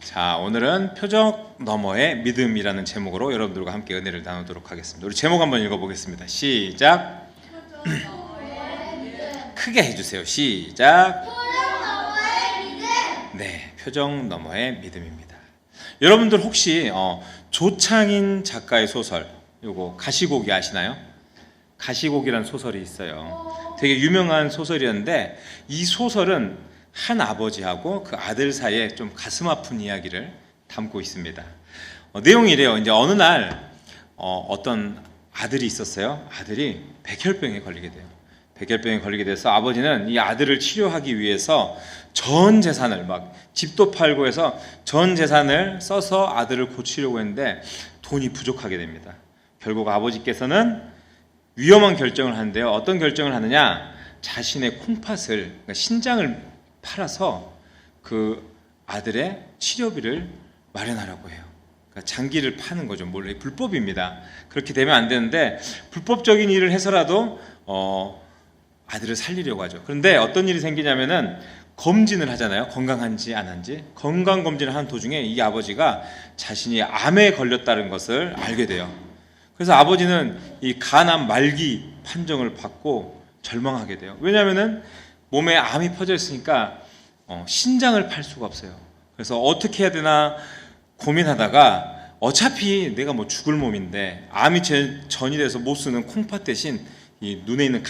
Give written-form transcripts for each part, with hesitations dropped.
자, 오늘은 표적 너머의 믿음이라는 제목으로 여러분들과 함께 은혜를 나누도록 하겠습니다. 우리 제목 한번 읽어보겠습니다. 시작. 크게 해주세요. 시작. 네, 표적 너머의 믿음입니다. 여러분들 혹시 조창인 작가의 소설, 요거 가시고기 아시나요? 가시고기라는 소설이 있어요. 되게 유명한 소설이었는데 이 소설은 한 아버지하고 그 아들 사이에 좀 가슴 아픈 이야기를 담고 있습니다. 내용이 이래요. 이제 어느 날 어떤 아들이 있었어요. 아들이 백혈병에 걸리게 돼요. 백혈병에 걸리게 돼서 아버지는 이 아들을 치료하기 위해서 전 재산을 막 집도 팔고 해서 전 재산을 써서 아들을 고치려고 했는데 돈이 부족하게 됩니다. 결국 아버지께서는 위험한 결정을 하는데요. 어떤 결정을 하느냐? 자신의 콩팥을, 그러니까 신장을 팔아서 그 아들의 치료비를 마련하라고 해요. 그러니까 장기를 파는 거죠. 몰래 불법입니다. 그렇게 되면 안 되는데 불법적인 일을 해서라도 아들을 살리려고 하죠. 그런데 어떤 일이 생기냐면은 검진을 하잖아요. 건강한지 안 한지. 건강 검진을 하는 도중에 이 아버지가 자신이 암에 걸렸다는 것을 알게 돼요. 그래서 아버지는 이 간암 말기 판정을 받고 절망하게 돼요. 왜냐하면은 몸에 암이 퍼져 있으니까 신장을 팔 수가 없어요. 그래서 어떻게 해야 되나 고민하다가 어차피 내가 뭐 죽을 몸인데 암이 전이 돼서 못 쓰는 콩팥 대신 이 눈에 있는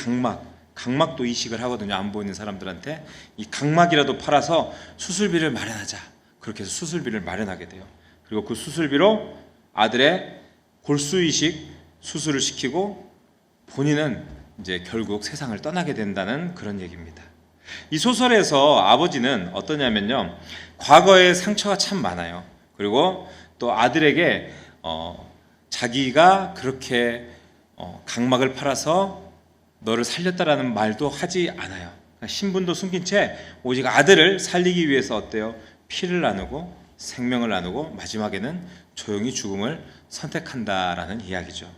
각막도 이식을 하거든요. 안 보이는 사람들한테 이 각막이라도 팔아서 수술비를 마련하자. 그렇게 해서 수술비를 마련하게 돼요. 그리고 그 수술비로 아들의 골수 이식 수술을 시키고 본인은 이제 결국 세상을 떠나게 된다는 그런 얘기입니다. 이 소설에서 아버지는 어떠냐면요, 과거에 상처가 참 많아요. 그리고 또 아들에게 자기가 그렇게 각막을 팔아서 너를 살렸다라는 말도 하지 않아요. 신분도 숨긴 채 오직 아들을 살리기 위해서 어때요? 피를 나누고 생명을 나누고 마지막에는 조용히 죽음을 선택한다라는 이야기죠.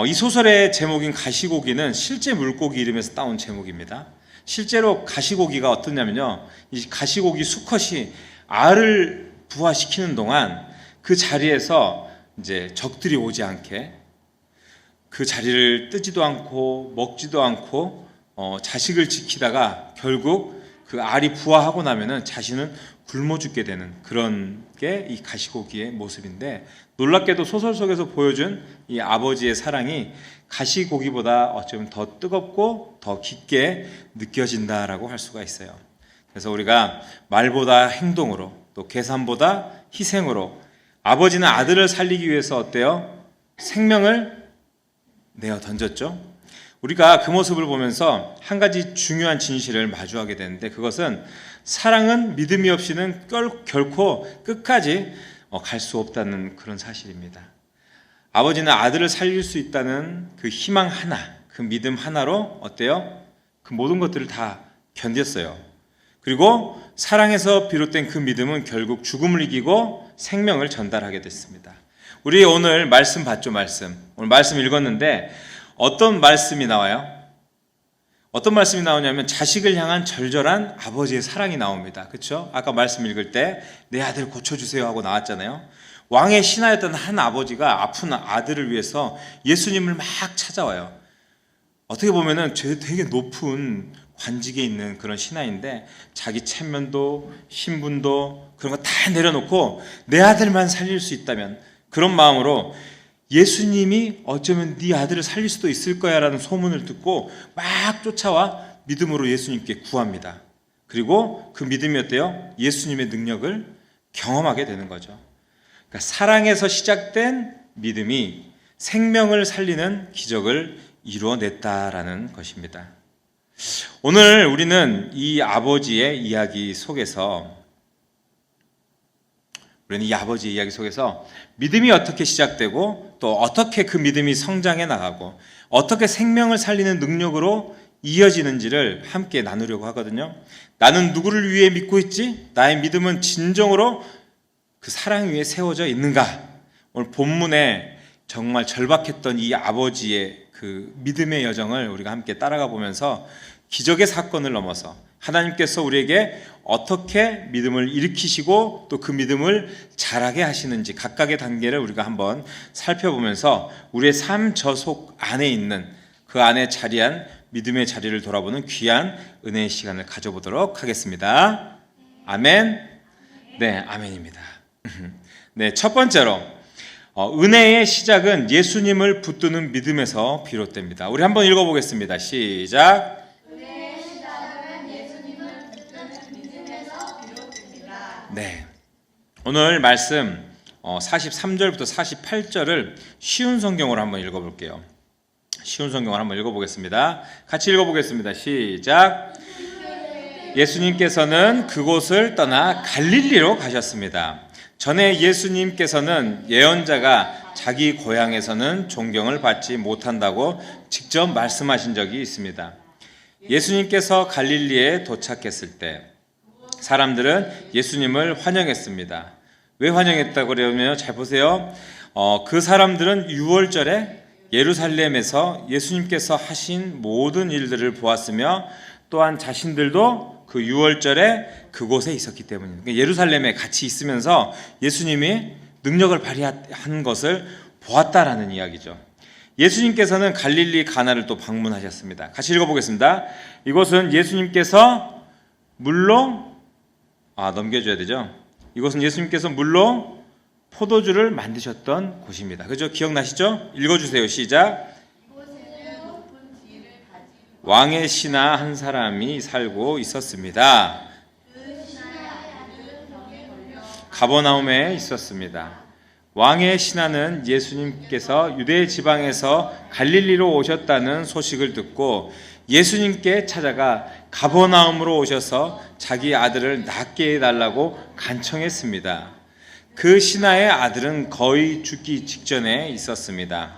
이 소설의 제목인 가시고기는 실제 물고기 이름에서 따온 제목입니다. 실제로 가시고기가 어떠냐면요, 이 가시고기 수컷이 알을 부화시키는 동안 그 자리에서 이제 적들이 오지 않게 그 자리를 뜨지도 않고 먹지도 않고 자식을 지키다가 결국 그 알이 부화하고 나면은 자신은 굶어 죽게 되는 그런 게 이 가시고기의 모습인데, 놀랍게도 소설 속에서 보여준 이 아버지의 사랑이 가시고기보다 어쩌면 더 뜨겁고 더 깊게 느껴진다라고 할 수가 있어요. 그래서 우리가 말보다 행동으로 또 계산보다 희생으로 아버지는 아들을 살리기 위해서 어때요? 생명을 내어 던졌죠. 우리가 그 모습을 보면서 한 가지 중요한 진실을 마주하게 되는데, 그것은 사랑은 믿음이 없이는 결코 끝까지 갈 수 없다는 그런 사실입니다. 아버지는 아들을 살릴 수 있다는 그 희망 하나, 그 믿음 하나로 어때요? 그 모든 것들을 다 견뎠어요. 그리고 사랑에서 비롯된 그 믿음은 결국 죽음을 이기고 생명을 전달하게 됐습니다. 우리 오늘 말씀 봤죠? 오늘 말씀 읽었는데 어떤 말씀이 나와요? 어떤 말씀이 나오냐면 자식을 향한 절절한 아버지의 사랑이 나옵니다. 그렇죠? 아까 말씀 읽을 때 내 아들 고쳐주세요 하고 나왔잖아요. 왕의 신하였던 한 아버지가 아픈 아들을 위해서 예수님을 막 찾아와요. 어떻게 보면은 되게 높은 관직에 있는 그런 신하인데 자기 체면도 신분도 그런 거 다 내려놓고 내 아들만 살릴 수 있다면, 그런 마음으로 예수님이 어쩌면 네 아들을 살릴 수도 있을 거야 라는 소문을 듣고 막 쫓아와 믿음으로 예수님께 구합니다. 그리고 그 믿음이 어때요? 예수님의 능력을 경험하게 되는 거죠. 그러니까 사랑에서 시작된 믿음이 생명을 살리는 기적을 이루어냈다라는 것입니다. 오늘 우리는 이 아버지의 이야기 속에서 믿음이 어떻게 시작되고 또 어떻게 그 믿음이 성장해 나가고 어떻게 생명을 살리는 능력으로 이어지는지를 함께 나누려고 하거든요. 나는 누구를 위해 믿고 있지? 나의 믿음은 진정으로 그 사랑 위에 세워져 있는가? 오늘 본문에 정말 절박했던 이 아버지의 그 믿음의 여정을 우리가 함께 따라가 보면서 기적의 사건을 넘어서 하나님께서 우리에게 어떻게 믿음을 일으키시고 또 그 믿음을 자라게 하시는지 각각의 단계를 우리가 한번 살펴보면서 우리의 삶 저속 안에 있는 그 안에 자리한 믿음의 자리를 돌아보는 귀한 은혜의 시간을 가져보도록 하겠습니다. 아멘. 네, 아멘입니다. 네, 첫 번째로 은혜의 시작은 예수님을 붙드는 믿음에서 비롯됩니다. 우리 한번 읽어보겠습니다. 시작. 은혜의 시작은 예수님을 붙드는 믿음에서 비롯됩니다. 네, 오늘 말씀 43절부터 48절을 쉬운 성경으로 한번 읽어볼게요. 쉬운 성경을 한번 읽어보겠습니다. 같이 읽어보겠습니다. 시작. 예수님께서는 그곳을 떠나 갈릴리로 가셨습니다. 전에 예수님께서는 예언자가 자기 고향에서는 존경을 받지 못한다고 직접 말씀하신 적이 있습니다. 예수님께서 갈릴리에 도착했을 때 사람들은 예수님을 환영했습니다. 왜 환영했다고 그러면 잘 보세요. 그 사람들은 유월절에 예루살렘에서 예수님께서 하신 모든 일들을 보았으며 또한 자신들도 그 유월절에 그곳에 있었기 때문입니다. 그러니까 예루살렘에 같이 있으면서 예수님이 능력을 발휘한 것을 보았다라는 이야기죠. 예수님께서는 갈릴리 가나를 또 방문하셨습니다. 같이 읽어보겠습니다. 이곳은 예수님께서 물로 넘겨줘야 되죠. 이곳은 예수님께서 물로 포도주를 만드셨던 곳입니다. 그죠? 기억나시죠? 읽어주세요. 시작. 왕의 신하 한 사람이 살고 있었습니다. 가버나움에 있었습니다. 왕의 신하는 예수님께서 유대 지방에서 갈릴리로 오셨다는 소식을 듣고 예수님께 찾아가 가버나움으로 오셔서 자기 아들을 낫게 해달라고 간청했습니다. 그 신하의 아들은 거의 죽기 직전에 있었습니다.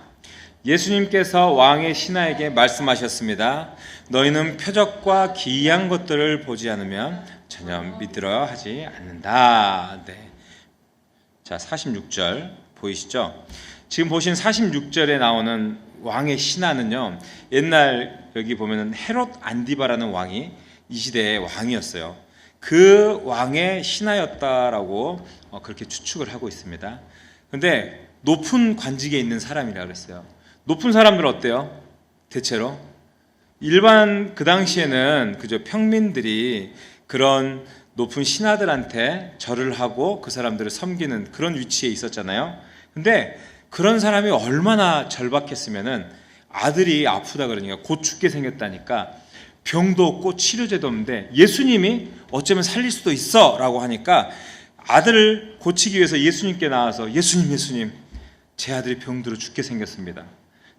예수님께서 왕의 신하에게 말씀하셨습니다. 너희는 표적과 기이한 것들을 보지 않으면 전혀 믿으려 하지 않는다. 네. 자, 46절 보이시죠? 지금 보신 46절에 나오는 왕의 신하는요, 옛날 여기 보면은 헤롯 안디바라는 왕이 이 시대의 왕이었어요. 그 왕의 신하였다라고 그렇게 추측을 하고 있습니다. 근데 높은 관직에 있는 사람이라 그랬어요. 높은 사람들은 어때요? 대체로 일반 그 당시에는 그저 평민들이 그런 높은 신하들한테 절을 하고 그 사람들을 섬기는 그런 위치에 있었잖아요. 근데 그런 사람이 얼마나 절박했으면은 아들이 아프다 그러니까 곧 죽게 생겼다니까 병도 없고 치료제도 없는데 예수님이 어쩌면 살릴 수도 있어 라고 하니까 아들을 고치기 위해서 예수님께 나와서 예수님 제 아들이 병들어 죽게 생겼습니다.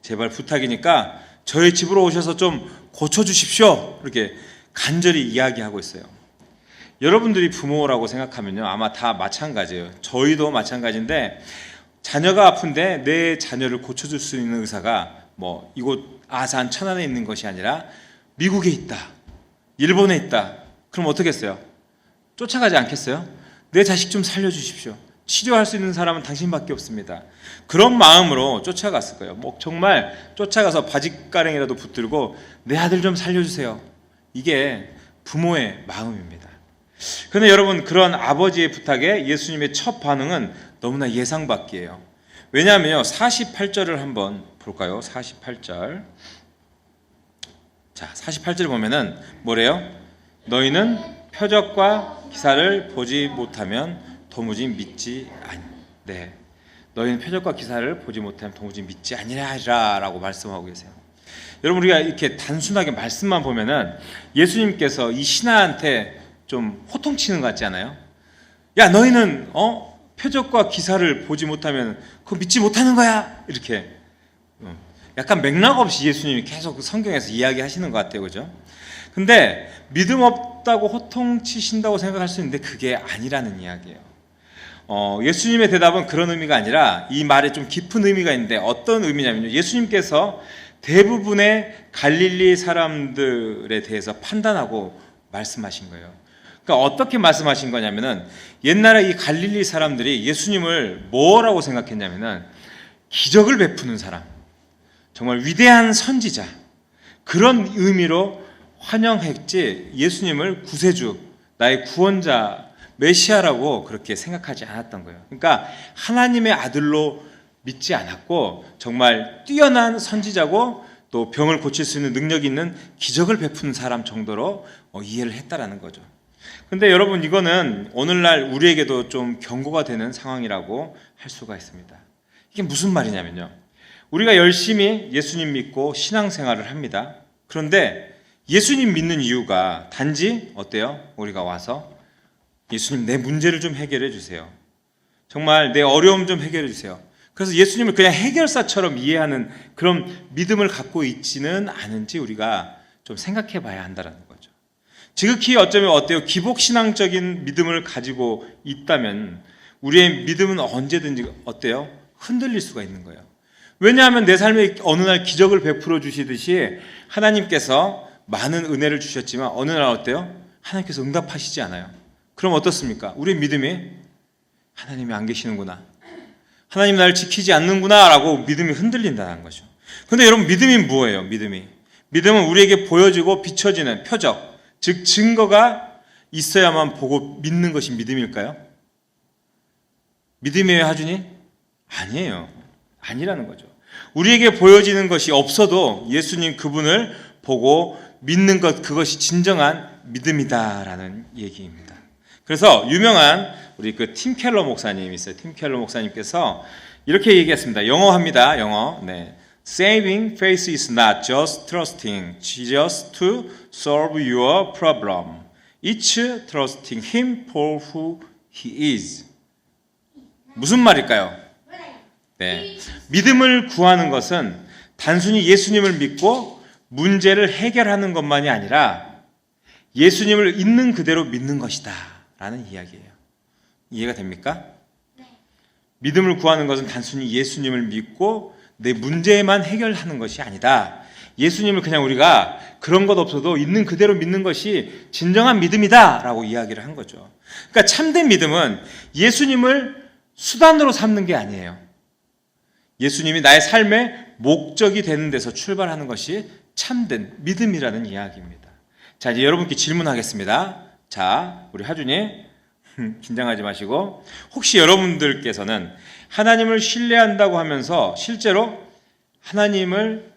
제발 부탁이니까 저희 집으로 오셔서 좀 고쳐주십시오. 이렇게 간절히 이야기하고 있어요. 여러분들이 부모라고 생각하면요, 아마 다 마찬가지예요. 저희도 마찬가지인데 자녀가 아픈데 내 자녀를 고쳐줄 수 있는 의사가 뭐 이곳 아산 천안에 있는 것이 아니라 미국에 있다, 일본에 있다. 그럼 어떻게 했어요? 쫓아가지 않겠어요? 내 자식 좀 살려주십시오. 치료할 수 있는 사람은 당신밖에 없습니다. 그런 마음으로 쫓아갔을 거예요. 뭐 정말 쫓아가서 바짓가랭이라도 붙들고 내 아들 좀 살려주세요. 이게 부모의 마음입니다. 그런데 여러분, 그런 아버지의 부탁에 예수님의 첫 반응은 너무나 예상 밖이에요. 왜냐하면요, 48절을 한번 볼까요? 48절. 자, 48절 보면은 뭐래요? 너희는 표적과 기사를 보지 못하면 도무지 믿지 네. 너희는 표적과 기사를 보지 못하면 도무지 믿지 아니하리라라고 말씀하고 계세요. 여러분, 우리가 이렇게 단순하게 말씀만 보면은 예수님께서 이 신하한테 좀 호통치는 것 같지 않아요? 야, 너희는 표적과 기사를 보지 못하면 그거 믿지 못하는 거야. 이렇게 약간 맥락 없이 예수님이 계속 그 성경에서 이야기하시는 것 같아요, 그죠? 근데 믿음 없다고 호통치신다고 생각할 수 있는데 그게 아니라는 이야기예요. 예수님의 대답은 그런 의미가 아니라 이 말에 좀 깊은 의미가 있는데 어떤 의미냐면요, 예수님께서 대부분의 갈릴리 사람들에 대해서 판단하고 말씀하신 거예요. 그러니까 어떻게 말씀하신 거냐면은 옛날에 이 갈릴리 사람들이 예수님을 뭐라고 생각했냐면은 기적을 베푸는 사람, 정말 위대한 선지자, 그런 의미로 환영했지 예수님을 구세주, 나의 구원자, 메시아라고 그렇게 생각하지 않았던 거예요. 그러니까 하나님의 아들로 믿지 않았고 정말 뛰어난 선지자고 또 병을 고칠 수 있는 능력이 있는 기적을 베푸는 사람 정도로 이해를 했다라는 거죠. 근데 여러분, 이거는 오늘날 우리에게도 좀 경고가 되는 상황이라고 할 수가 있습니다. 이게 무슨 말이냐면요, 우리가 열심히 예수님 믿고 신앙생활을 합니다. 그런데 예수님 믿는 이유가 단지 어때요? 우리가 와서 예수님, 내 문제를 좀 해결해 주세요. 정말 내 어려움 좀 해결해 주세요. 그래서 예수님을 그냥 해결사처럼 이해하는 그런 믿음을 갖고 있지는 않은지 우리가 좀 생각해 봐야 한다는 거죠. 지극히 어쩌면 어때요? 기복신앙적인 믿음을 가지고 있다면 우리의 믿음은 언제든지 어때요? 흔들릴 수가 있는 거예요. 왜냐하면 내 삶에 어느 날 기적을 베풀어 주시듯이 하나님께서 많은 은혜를 주셨지만 어느 날 어때요? 하나님께서 응답하시지 않아요. 그럼 어떻습니까? 우리의 믿음이 하나님이 안 계시는구나, 하나님 나를 지키지 않는구나 라고 믿음이 흔들린다는 거죠. 그런데 여러분, 믿음이 뭐예요? 믿음은 우리에게 보여지고 비춰지는 표적, 즉 증거가 있어야만 보고 믿는 것이 믿음일까요? 믿음이에요, 하준이? 아니에요. 아니라는 거죠. 우리에게 보여지는 것이 없어도 예수님 그분을 보고 믿는 것, 그것이 진정한 믿음이다라는 얘기입니다. 그래서 유명한 우리 팀 켈러 목사님 있어요. 팀 켈러 목사님께서 이렇게 얘기했습니다. 영어합니다. 영어. 네. Saving faith is not just trusting Jesus to solve your problem. It's trusting Him for who He is. 무슨 말일까요? 네. 믿음을 구하는 것은 단순히 예수님을 믿고 문제를 해결하는 것만이 아니라 예수님을 있는 그대로 믿는 것이다 라는 이야기예요. 이해가 됩니까? 네. 믿음을 구하는 것은 단순히 예수님을 믿고 내 문제만 해결하는 것이 아니다. 예수님을 그냥 우리가 그런 것 없어도 있는 그대로 믿는 것이 진정한 믿음이다 라고 이야기를 한 거죠. 그러니까 참된 믿음은 예수님을 수단으로 삼는 게 아니에요. 예수님이 나의 삶의 목적이 되는 데서 출발하는 것이 참된 믿음이라는 이야기입니다. 자, 이제 여러분께 질문하겠습니다. 자, 우리 하준이 긴장하지 마시고, 혹시 여러분들께서는 하나님을 신뢰한다고 하면서 실제로 하나님을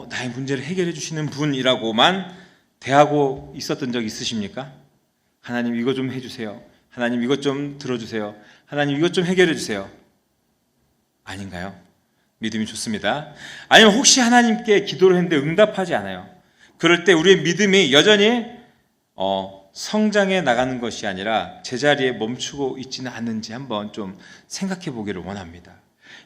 나의 문제를 해결해 주시는 분이라고만 대하고 있었던 적 있으십니까? 하나님 이거 좀 해주세요. 하나님 이것 좀 들어주세요. 하나님 이것 좀 해결해 주세요. 아닌가요? 믿음이 좋습니다. 아니면 혹시 하나님께 기도를 했는데 응답하지 않아요. 그럴 때 우리의 믿음이 여전히 성장해 나가는 것이 아니라 제자리에 멈추고 있지는 않는지 한번 좀 생각해 보기를 원합니다.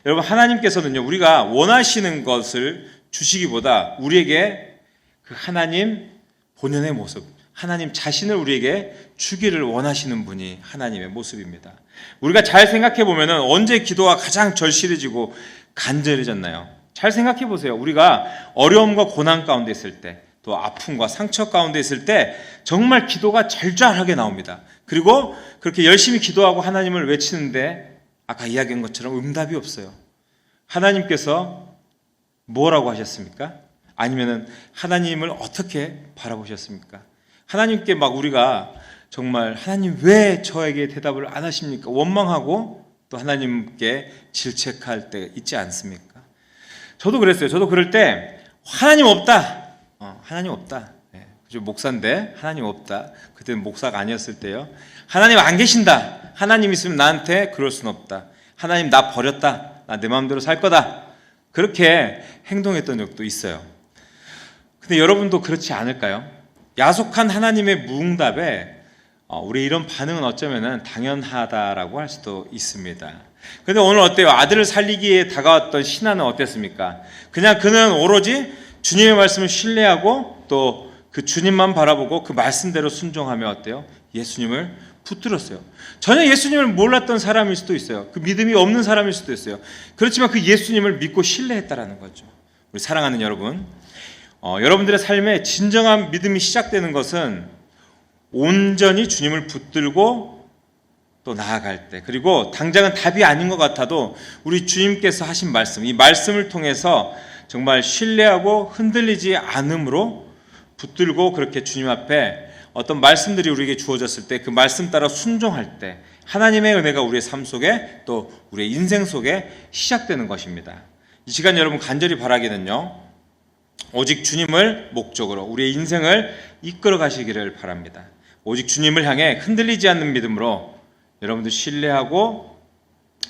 여러분, 하나님께서는요, 우리가 원하시는 것을 주시기보다 우리에게 그 하나님 본연의 모습, 하나님 자신을 우리에게 주기를 원하시는 분이 하나님의 모습입니다. 우리가 잘 생각해 보면 언제 기도가 가장 절실해지고 간절해졌나요? 잘 생각해 보세요. 우리가 어려움과 고난 가운데 있을 때, 또 아픔과 상처 가운데 있을 때 정말 기도가 절절하게 나옵니다. 그리고 그렇게 열심히 기도하고 하나님을 외치는데 아까 이야기한 것처럼 응답이 없어요. 하나님께서 뭐라고 하셨습니까? 아니면은 하나님을 어떻게 바라보셨습니까? 하나님께 막 우리가 정말 하나님 왜 저에게 대답을 안 하십니까? 원망하고 또 하나님께 질책할 때 있지 않습니까? 저도 그랬어요. 저도 그럴 때 하나님 없다. 하나님 없다. 네. 목사인데 하나님 없다. 그때는 목사가 아니었을 때요. 하나님 안 계신다. 하나님 있으면 나한테 그럴 순 없다. 하나님 나 버렸다. 나 내 마음대로 살 거다. 그렇게 행동했던 적도 있어요. 근데 여러분도 그렇지 않을까요? 야속한 하나님의 무응답에 우리 이런 반응은 어쩌면 당연하다라고 할 수도 있습니다. 근데 오늘 어때요? 아들을 살리기에 다가왔던 신하는 어땠습니까? 그냥 그는 오로지 주님의 말씀을 신뢰하고 또 그 주님만 바라보고 그 말씀대로 순종하며 어때요? 예수님을 붙들었어요. 전혀 예수님을 몰랐던 사람일 수도 있어요. 그 믿음이 없는 사람일 수도 있어요. 그렇지만 그 예수님을 믿고 신뢰했다라는 거죠. 우리 사랑하는 여러분, 여러분들의 삶에 진정한 믿음이 시작되는 것은 온전히 주님을 붙들고 또 나아갈 때, 그리고 당장은 답이 아닌 것 같아도 우리 주님께서 하신 말씀, 이 말씀을 통해서 정말 신뢰하고 흔들리지 않음으로 붙들고 그렇게 주님 앞에 어떤 말씀들이 우리에게 주어졌을 때 그 말씀 따라 순종할 때 하나님의 은혜가 우리의 삶 속에 또 우리의 인생 속에 시작되는 것입니다. 이 시간 여러분 간절히 바라기는요, 오직 주님을 목적으로 우리의 인생을 이끌어 가시기를 바랍니다. 오직 주님을 향해 흔들리지 않는 믿음으로 여러분들 신뢰하고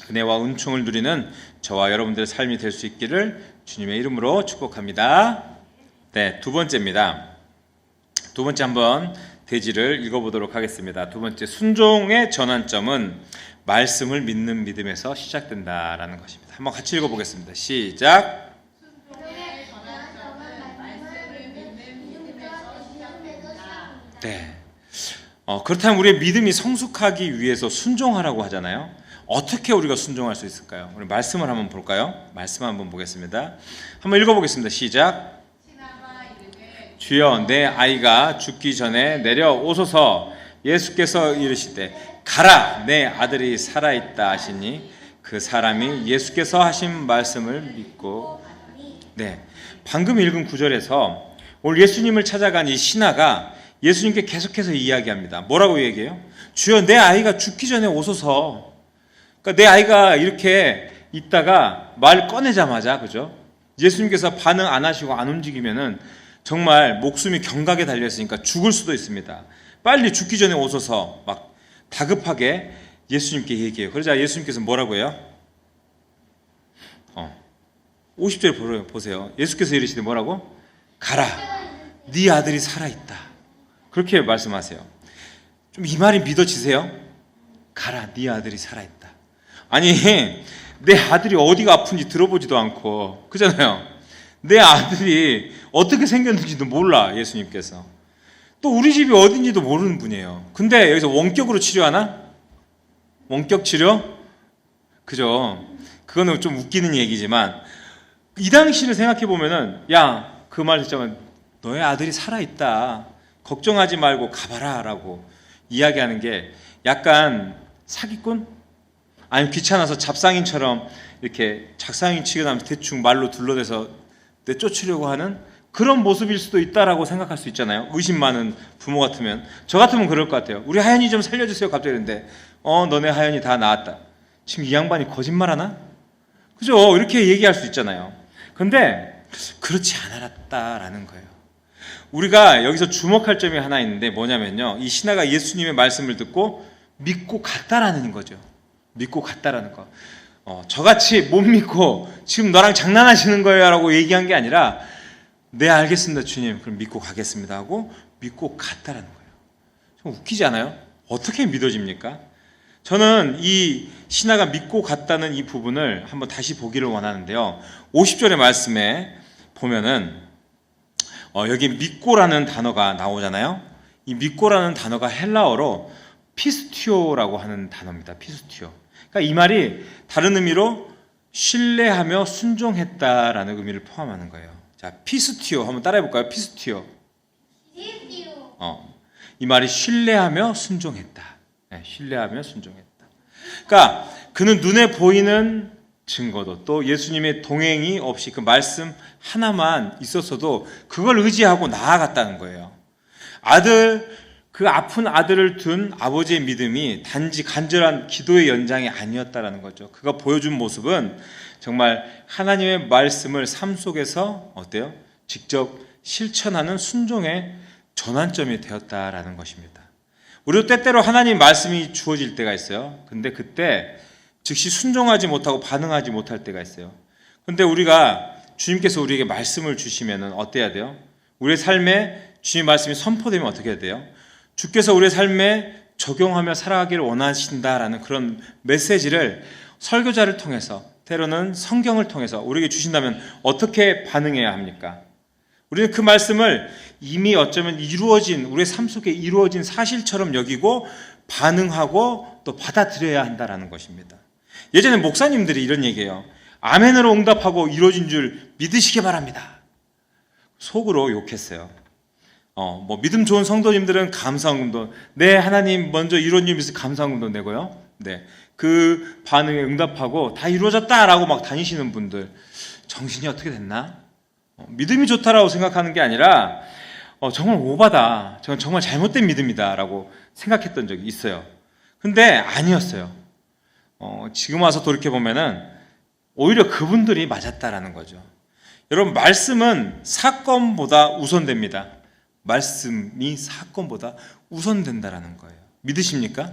은혜와 은총을 누리는 저와 여러분들의 삶이 될 수 있기를 주님의 이름으로 축복합니다. 네, 두 번째입니다. 두 번째 한번 대지를 읽어보도록 하겠습니다. 두 번째, 순종의 전환점은 말씀을 믿는 믿음에서 시작된다라는 것입니다. 한번 같이 읽어보겠습니다. 시작. 순종의 전환점은 말씀을 믿는 믿음에서 시작됩니다. 네. 그렇다면 우리의 믿음이 성숙하기 위해서 순종하라고 하잖아요. 어떻게 우리가 순종할 수 있을까요? 우리 말씀을 한번 볼까요? 말씀 한번 보겠습니다. 한번 읽어보겠습니다. 시작. 신하가 이르되 주여, 내 아이가 죽기 전에 내려오소서. 예수께서 이르시되 가라, 내 아들이 살아있다 하시니 그 사람이 예수께서 하신 말씀을 믿고, 네, 방금 읽은 구절에서 오늘 예수님을 찾아간 이 신하가 예수님께 계속해서 이야기합니다. 뭐라고 얘기해요? 주여, 내 아이가 죽기 전에 오소서. 그러니까 내 아이가 이렇게 있다가 말 꺼내자마자, 그죠? 예수님께서 반응 안 하시고 안 움직이면은 정말 목숨이 경각에 달려있으니까 죽을 수도 있습니다. 빨리 죽기 전에 오소서 막 다급하게 예수님께 얘기해요. 그러자 예수님께서 뭐라고 해요? 50절 보세요. 예수께서 이르시되 뭐라고? 가라, 네 아들이 살아있다. 그렇게 말씀하세요. 좀 이 말이 믿어지세요? 가라, 네 아들이 살아있다. 아니, 내 아들이 어디가 아픈지 들어보지도 않고, 그잖아요. 내 아들이 어떻게 생겼는지도 몰라, 예수님께서. 또 우리 집이 어딘지도 모르는 분이에요. 근데 여기서 원격으로 치료하나? 원격 치료? 그죠? 그거는 좀 웃기는 얘기지만 이 당시를 생각해 보면은, 야, 그 말 듣자면 너의 아들이 살아있다, 걱정하지 말고 가봐라 라고 이야기하는 게 약간 사기꾼? 아니면 귀찮아서 잡상인처럼 이렇게 작상인 치고 나면 대충 말로 둘러대서 내쫓으려고 하는 그런 모습일 수도 있다라고 생각할 수 있잖아요. 의심 많은 부모 같으면. 저 같으면 그럴 것 같아요. 우리 하연이 좀 살려주세요. 갑자기 그런데 너네 하연이 다 나았다. 지금 이 양반이 거짓말하나? 그죠? 이렇게 얘기할 수 있잖아요. 근데 그렇지 않았다라는 거예요. 우리가 여기서 주목할 점이 하나 있는데 뭐냐면요, 이 신하가 예수님의 말씀을 듣고 믿고 갔다라는 거죠. 믿고 갔다라는 거. 저같이 못 믿고 지금 너랑 장난하시는 거예요 라고 얘기한 게 아니라, 네, 알겠습니다 주님, 그럼 믿고 가겠습니다 하고 믿고 갔다라는 거예요. 좀 웃기지 않아요? 어떻게 믿어집니까? 저는 이 신하가 믿고 갔다는 이 부분을 한번 다시 보기를 원하는데요, 50절의 말씀에 보면은 여기 믿고라는 단어가 나오잖아요. 이 믿고라는 단어가 헬라어로 피스티오라고 하는 단어입니다. 피스티오. 그러니까 이 말이 다른 의미로 신뢰하며 순종했다라는 의미를 포함하는 거예요. 자, 피스티오 한번 따라해 볼까요? 피스티오. 이 말이 신뢰하며 순종했다. 네, 신뢰하며 순종했다. 그러니까 그는 눈에 보이는 증거도 또 예수님의 동행이 없이 그 말씀 하나만 있었어도 그걸 의지하고 나아갔다는 거예요. 그 아픈 아들을 둔 아버지의 믿음이 단지 간절한 기도의 연장이 아니었다라는 거죠. 그가 보여준 모습은 정말 하나님의 말씀을 삶 속에서 어때요? 직접 실천하는 순종의 전환점이 되었다라는 것입니다. 우리도 때때로 하나님 말씀이 주어질 때가 있어요. 근데 그때 즉시 순종하지 못하고 반응하지 못할 때가 있어요. 근데 우리가 주님께서 우리에게 말씀을 주시면 어때야 돼요? 우리의 삶에 주님 말씀이 선포되면 어떻게 해야 돼요? 주께서 우리의 삶에 적용하며 살아가기를 원하신다라는 그런 메시지를 설교자를 통해서, 때로는 성경을 통해서 우리에게 주신다면 어떻게 반응해야 합니까? 우리는 그 말씀을 이미 어쩌면 이루어진, 우리의 삶 속에 이루어진 사실처럼 여기고 반응하고 또 받아들여야 한다는 것입니다. 예전에 목사님들이 이런 얘기해요. 아멘으로 응답하고 이루어진 줄 믿으시기 바랍니다. 속으로 욕했어요. 믿음 좋은 성도님들은 감사헌금도, 네, 하나님 먼저 이루어진 줄 믿으시 감사헌금도 내고요. 네, 그 반응에 응답하고 다 이루어졌다라고 막 다니시는 분들, 정신이 어떻게 됐나? 믿음이 좋다라고 생각하는 게 아니라 정말 오바다. 저건 정말 잘못된 믿음이다라고 생각했던 적이 있어요. 근데 아니었어요. 지금 와서 돌이켜보면은 오히려 그분들이 맞았다라는 거죠. 여러분, 말씀은 사건보다 우선됩니다. 말씀이 사건보다 우선된다라는 거예요. 믿으십니까?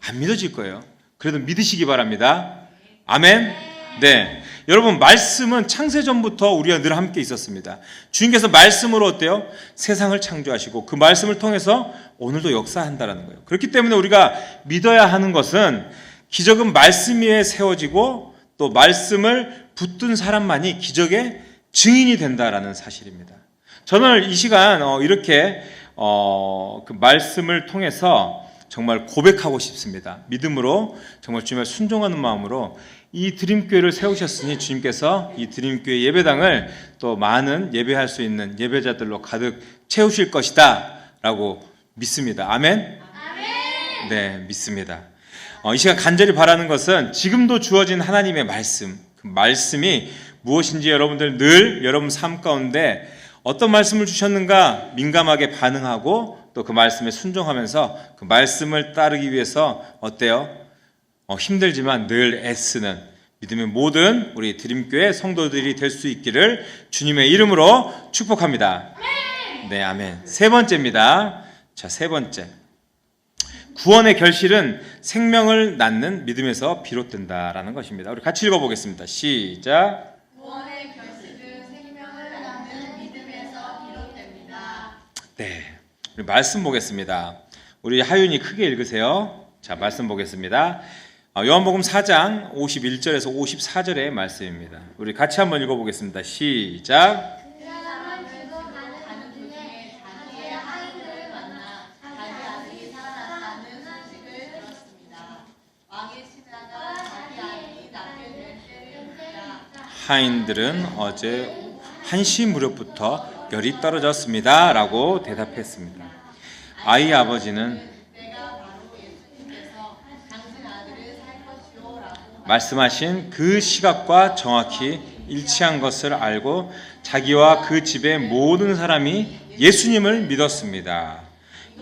안 믿어질 거예요. 그래도 믿으시기 바랍니다. 아멘. 네, 여러분, 말씀은 창세전부터 우리와 늘 함께 있었습니다. 주님께서 말씀으로 어때요? 세상을 창조하시고 그 말씀을 통해서 오늘도 역사한다라는 거예요. 그렇기 때문에 우리가 믿어야 하는 것은 기적은 말씀 위에 세워지고 또 말씀을 붙든 사람만이 기적의 증인이 된다라는 사실입니다. 저는 이 시간 이렇게 그 말씀을 통해서 정말 고백하고 싶습니다. 믿음으로 정말 주님을 순종하는 마음으로 이 드림교회를 세우셨으니 주님께서 이 드림교회 예배당을 또 많은 예배할 수 있는 예배자들로 가득 채우실 것이다 라고 믿습니다. 아멘? 네, 믿습니다. 이 시간 간절히 바라는 것은 지금도 주어진 하나님의 말씀, 그 말씀이 무엇인지 여러분들 늘 여러분 삶 가운데 어떤 말씀을 주셨는가 민감하게 반응하고 또 그 말씀에 순종하면서 그 말씀을 따르기 위해서 어때요? 힘들지만 늘 애쓰는 믿음의 모든 우리 드림교회 성도들이 될 수 있기를 주님의 이름으로 축복합니다. 네, 아멘. 세 번째입니다. 자, 세 번째. 구원의 결실은 생명을 낳는 믿음에서 비롯된다라는 것입니다. 우리 같이 읽어보겠습니다. 시작. 구원의 결실은 생명을 낳는 믿음에서 비롯됩니다. 네, 우리 말씀 보겠습니다. 우리 하윤이 크게 읽으세요. 자, 말씀 보겠습니다. 요한복음 4장 51절에서 54절의 말씀입니다. 우리 같이 한번 읽어보겠습니다. 시작. 그 사람은 지금 가는 도중에 자기의 하인들을 만나 자기 아들이 살아났다는 소식을 들었습니다. 왕의 신하가 자기 아들이 낳게 될 때를 묻자 하인들은 어제 1시 무렵부터 열이 떨어졌습니다 라고 대답했습니다. 아이 아버지는 내가 바로 예수님께서 당신 아들을 살 것이오라고 말씀하신 그 시각과 정확히 일치한 것을 알고 자기와 그 집의 모든 사람이 예수님을 믿었습니다.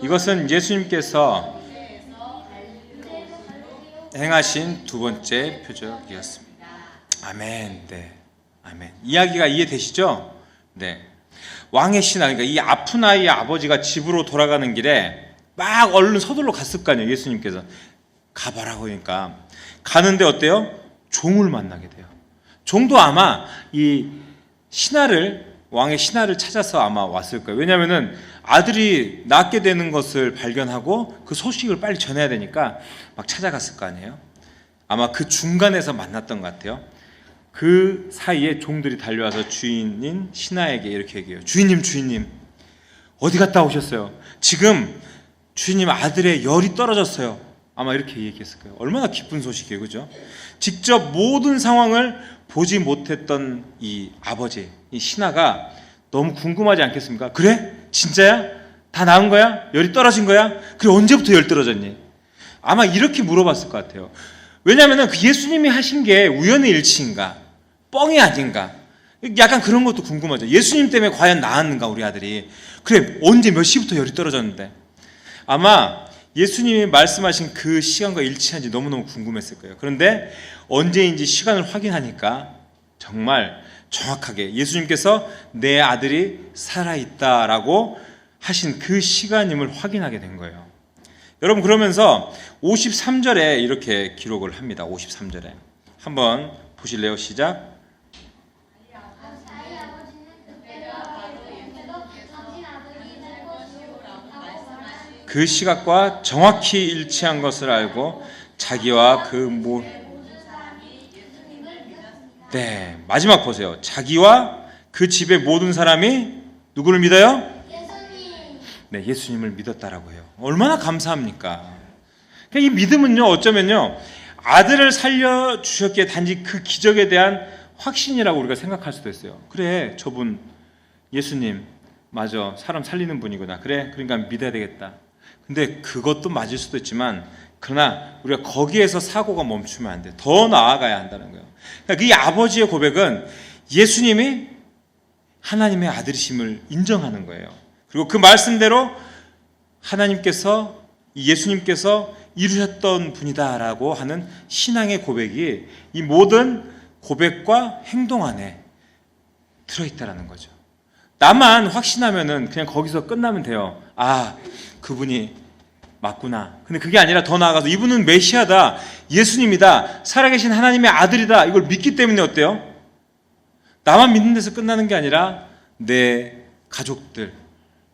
이것은 예수님께서 행하신 두 번째 표적이었습니다. 아멘. 네, 아멘. 이야기가 이해되시죠? 네. 왕의 신하, 그러니까 이 아픈 아이의 아버지가 집으로 돌아가는 길에 막 얼른 서둘러 갔을 거 아니에요. 예수님께서 가봐라 그러니까 가는데 어때요? 종을 만나게 돼요. 종도 아마 이 왕의 신하를 찾아서 아마 왔을 거예요. 왜냐하면은 아들이 낳게 되는 것을 발견하고 그 소식을 빨리 전해야 되니까 막 찾아갔을 거 아니에요. 아마 그 중간에서 만났던 것 같아요. 그 사이에 종들이 달려와서 주인인 신하에게 이렇게 얘기해요. 주인님, 어디 갔다 오셨어요? 지금 주인님 아들의 열이 떨어졌어요. 아마 이렇게 얘기했을 거예요. 얼마나 기쁜 소식이에요, 그죠? 직접 모든 상황을 보지 못했던 이 아버지, 이 신하가 너무 궁금하지 않겠습니까? 그래? 진짜야? 다 나은 거야? 열이 떨어진 거야? 그래, 언제부터 열 떨어졌니? 아마 이렇게 물어봤을 것 같아요. 왜냐하면 그 예수님이 하신 게 우연의 일치인가? 뻥이 아닌가? 약간 그런 것도 궁금하죠. 예수님 때문에 과연 나았는가 우리 아들이? 그래, 언제 몇 시부터 열이 떨어졌는데? 아마 예수님이 말씀하신 그 시간과 일치한지 너무너무 궁금했을 거예요. 그런데 언제인지 시간을 확인하니까 정말 정확하게 예수님께서 내 아들이 살아있다라고 하신 그 시간임을 확인하게 된 거예요. 여러분, 그러면서 53절에 이렇게 기록을 합니다. 53절에 한번 보실래요? 시작. 그 시각과 정확히 일치한 것을 알고 자기와 네, 마지막 보세요. 자기와 그 집의 모든 사람이 누구를 믿어요? 네, 예수님을 믿었다라고 해요. 얼마나 감사합니까? 이 믿음은요, 어쩌면요, 아들을 살려주셨기에 단지 그 기적에 대한 확신이라고 우리가 생각할 수도 있어요. 그래, 저분 예수님 맞아, 사람 살리는 분이구나. 그래, 그러니까 믿어야 되겠다. 근데 그것도 맞을 수도 있지만 그러나 우리가 거기에서 사고가 멈추면 안 돼. 더 나아가야 한다는 거예요. 그러니까 이 아버지의 고백은 예수님이 하나님의 아들이심을 인정하는 거예요. 그리고 그 말씀대로 하나님께서, 예수님께서 이루셨던 분이다라고 하는 신앙의 고백이 이 모든 고백과 행동 안에 들어있다라는 거죠. 나만 확신하면은 그냥 거기서 끝나면 돼요. 아, 그분이 맞구나. 근데 그게 아니라 더 나아가서 이분은 메시아다, 예수님이다, 살아계신 하나님의 아들이다, 이걸 믿기 때문에 어때요? 나만 믿는 데서 끝나는 게 아니라 내 가족들,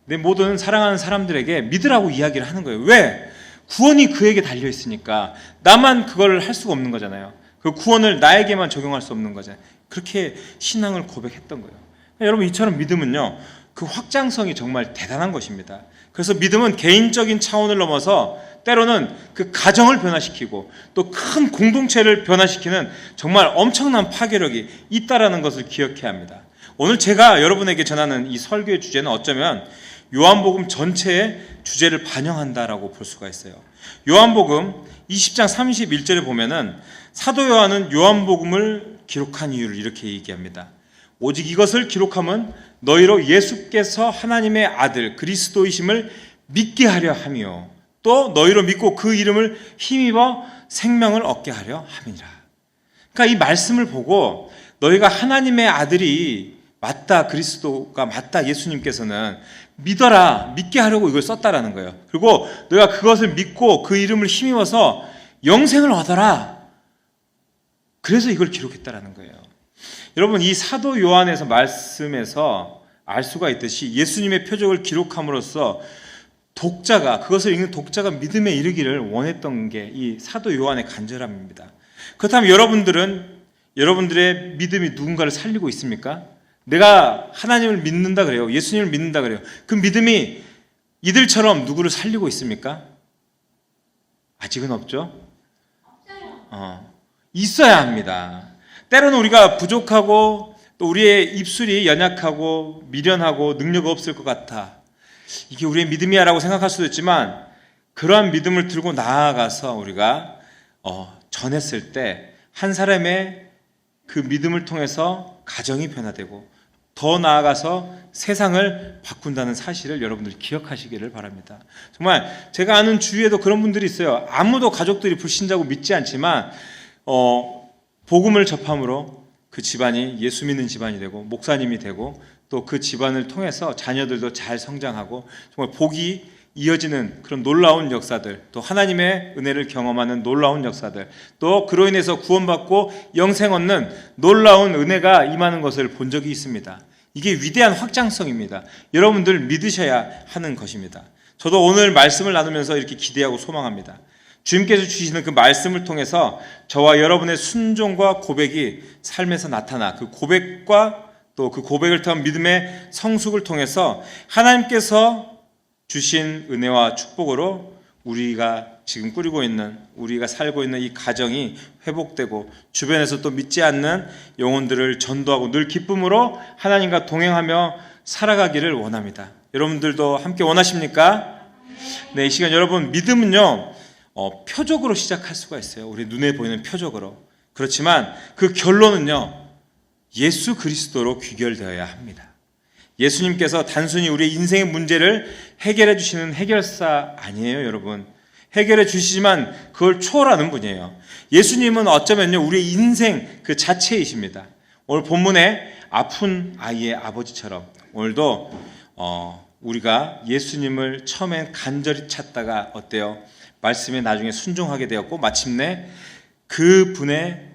내 모든 사랑하는 사람들에게 믿으라고 이야기를 하는 거예요. 왜? 구원이 그에게 달려 있으니까. 나만 그걸 할 수가 없는 거잖아요. 그 구원을 나에게만 적용할 수 없는 거잖아요. 그렇게 신앙을 고백했던 거예요. 여러분, 이처럼 믿음은요, 그 확장성이 정말 대단한 것입니다. 그래서 믿음은 개인적인 차원을 넘어서 때로는 그 가정을 변화시키고 또 큰 공동체를 변화시키는 정말 엄청난 파괴력이 있다라는 것을 기억해야 합니다. 오늘 제가 여러분에게 전하는 이 설교의 주제는 어쩌면 요한복음 전체의 주제를 반영한다라고 볼 수가 있어요. 요한복음 20장 31절에 보면은 사도 요한은 요한복음을 기록한 이유를 이렇게 얘기합니다. 오직 이것을 기록함은 너희로 예수께서 하나님의 아들 그리스도이심을 믿게 하려 함이요 또 너희로 믿고 그 이름을 힘입어 생명을 얻게 하려 함이라. 그러니까 이 말씀을 보고 너희가 하나님의 아들이 맞다, 그리스도가 맞다, 예수님께서는 믿어라, 믿게 하려고 이걸 썼다라는 거예요. 그리고 너희가 그것을 믿고 그 이름을 힘입어서 영생을 얻어라, 그래서 이걸 기록했다라는 거예요. 여러분, 이 사도 요한에서 말씀에서 알 수가 있듯이 예수님의 표적을 기록함으로써 독자가, 그것을 읽는 독자가 믿음에 이르기를 원했던 게 이 사도 요한의 간절함입니다. 그렇다면 여러분들의 믿음이 누군가를 살리고 있습니까? 내가 하나님을 믿는다 그래요, 예수님을 믿는다 그래요. 그 믿음이 이들처럼 누구를 살리고 있습니까? 아직은 없죠? 있어야 합니다. 때로는 우리가 부족하고 또 우리의 입술이 연약하고 미련하고 능력 없을 것 같아, 이게 우리의 믿음이야 라고 생각할 수도 있지만, 그러한 믿음을 들고 나아가서 우리가 전했을 때 한 사람의 그 믿음을 통해서 가정이 변화되고 더 나아가서 세상을 바꾼다는 사실을 여러분들이 기억하시기를 바랍니다. 정말 제가 아는 주위에도 그런 분들이 있어요. 아무도 가족들이 불신자고 믿지 않지만 복음을 접함으로 그 집안이 예수 믿는 집안이 되고 목사님이 되고 또 그 집안을 통해서 자녀들도 잘 성장하고 정말 복이 이어지는 그런 놀라운 역사들, 또 하나님의 은혜를 경험하는 놀라운 역사들, 또 그로 인해서 구원받고 영생 얻는 놀라운 은혜가 임하는 것을 본 적이 있습니다. 이게 위대한 확장성입니다. 여러분들 믿으셔야 하는 것입니다. 저도 오늘 말씀을 나누면서 이렇게 기대하고 소망합니다. 주님께서 주시는 그 말씀을 통해서 저와 여러분의 순종과 고백이 삶에서 나타나 그 고백과 또 그 고백을 통한 믿음의 성숙을 통해서 하나님께서 주신 은혜와 축복으로 우리가 지금 꾸리고 있는, 우리가 살고 있는 이 가정이 회복되고 주변에서 또 믿지 않는 영혼들을 전도하고 늘 기쁨으로 하나님과 동행하며 살아가기를 원합니다. 여러분들도 함께 원하십니까? 네, 이 시간 여러분, 믿음은요 표적으로 시작할 수가 있어요. 우리 눈에 보이는 표적으로. 그렇지만 그 결론은요 예수 그리스도로 귀결되어야 합니다. 예수님께서 단순히 우리의 인생의 문제를 해결해 주시는 해결사 아니에요, 여러분. 해결해 주시지만 그걸 초월하는 분이에요. 예수님은 어쩌면요 우리의 인생 그 자체이십니다. 오늘 본문에 아픈 아이의 아버지처럼 오늘도 우리가 예수님을 처음엔 간절히 찾다가 어때요? 말씀에 나중에 순종하게 되었고 마침내 그 분의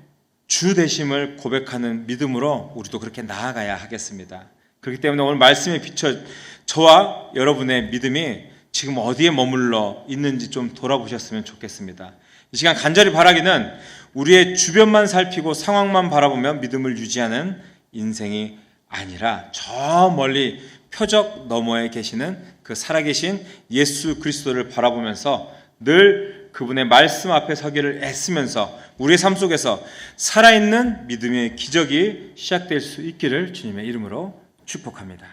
주 되심을 고백하는 믿음으로 우리도 그렇게 나아가야 하겠습니다. 그렇기 때문에 오늘 말씀에 비춰 저와 여러분의 믿음이 지금 어디에 머물러 있는지 좀 돌아보셨으면 좋겠습니다. 이 시간 간절히 바라기는 우리의 주변만 살피고 상황만 바라보며 믿음을 유지하는 인생이 아니라 저 멀리 표적 너머에 계시는 그 살아계신 예수 그리스도를 바라보면서 늘 그분의 말씀 앞에 서기를 애쓰면서 우리의 삶 속에서 살아있는 믿음의 기적이 시작될 수 있기를 주님의 이름으로 축복합니다.